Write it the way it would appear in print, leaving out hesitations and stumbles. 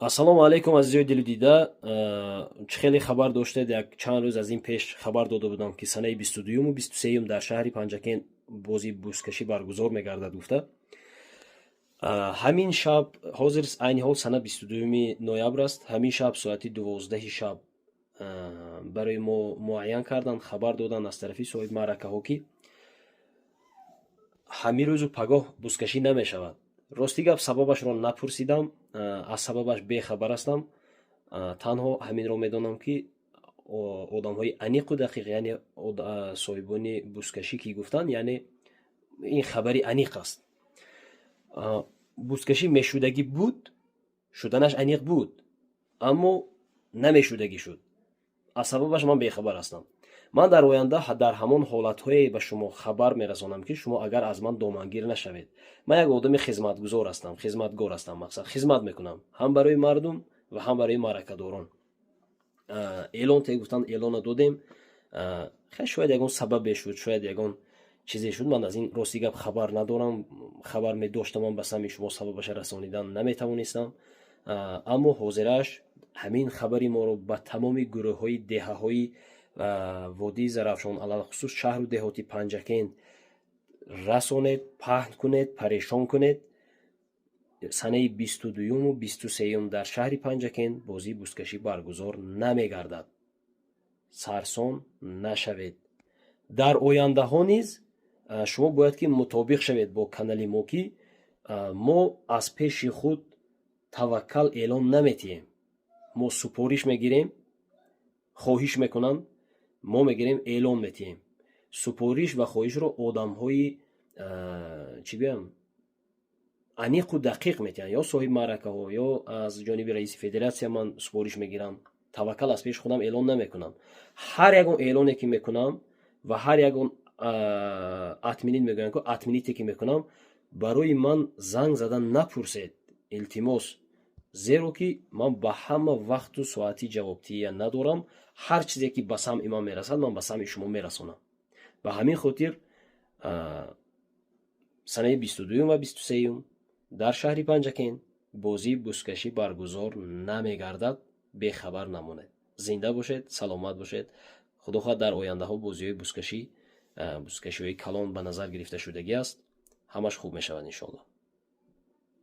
ассалому алайкум азизои дилудида. Чӣ хеле хабар доштед? Як чанд рӯз аз ин пеш хабар дода будам ки санаи 22-ю 23-юм дар шаҳри Панҷакен бози бузкашӣ баргузор мегардад гуфта. Ҳамин шаб, ҳозир айни ҳол сана 22-юми ноябр аст. Ҳамин шаб соати 12 шаб барои мо муайян карданд, хабар доданд аз тарафи соҳиби маъракаҳо ки ҳамин рӯзу пагоҳ бузкашӣ намешавад. Рости гап сабабашро напурсидам, аз сабабаш бехабар ҳастам. Танҳо ҳаминро медонам ки одамҳои аниқу дақиқ, яъне соҳибони бузкашӣ ки гуфтанд, яъне ин хабари аниқ аст. бузкашӣ мешудагӣ буд, шуданаш аниқ буд, аммо намешудагӣ шуд. Аз сабабаш ман бехабар ҳастам. Ман дар оянда дар ҳамон ҳолатҳое ба шумо хабар мерасонам ки шумо агар аз ман домангир нашавед. Ман як одами хизматгузор ҳастам, хизматгор ҳастам, мақсад хизмат мекунам ҳам барои мардум ва ҳам барои маъракадорон. эълон те гуфтанд, эълона додем. хай шояд ягон сабабе шуд, шояд ягон чизе шуд. Ман аз ин рости гап хабар надорам. хабар медоштамам, ба сами шумо сабабаша расонидан наметавонистам. аммо ҳозираш ҳамин хабари моро ба тамоми гурӯҳҳои деҳаҳои водии Зарафшон, алалхусус шаҳру деҳоти Панҷакен расонед, паҳн кунед, парешон кунед. санаи 22-ю 23-юм дар шаҳри Панҷакен бозии бузкашӣ баргузор намегардад. сарсон нашавед. дар ояндаҳо низ шумо бояд ки мутобиқ шавед бо канали мо ки мо аз пеши худ таваккал эълон наметиҳем. мо супориш мегирем, хоҳиш мекунанд, мо мегирем, эълон метиҳем. супориш ва хоҳишро одамҳои чӣ гӯям аниқу дақиқ метиҳанд, ё соҳиби маъракаҳо, ё аз ҷониби раиси федератсия ман супориш мегирам. таваккал аз пеши худам эълон намекунам. ҳар ягон эълоне ки мекунам ва ҳар ягон атминид мегӯям ки атмините ки мекунам, барои ман занг зада напурсед, илтимос. зеро ки ман ба ҳама вақту соати ҷавобтия надорам. ҳар чизе ки ба самъи ман мерасад, ман ба самъи шумо мерасонам. ба ҳамин хотир санаи 22-юм ва 23-юм дар шаҳри Панҷакен бозии бузкашӣ баргузор намегардад. бехабар намонед. зинда бошед, саломат бошед. худо хоҳад дар ояндаҳо бозиҳои бузкашиҳои калон ба назар гирифташудагӣ аст. ҳамаш хуб мешавад иншоалло.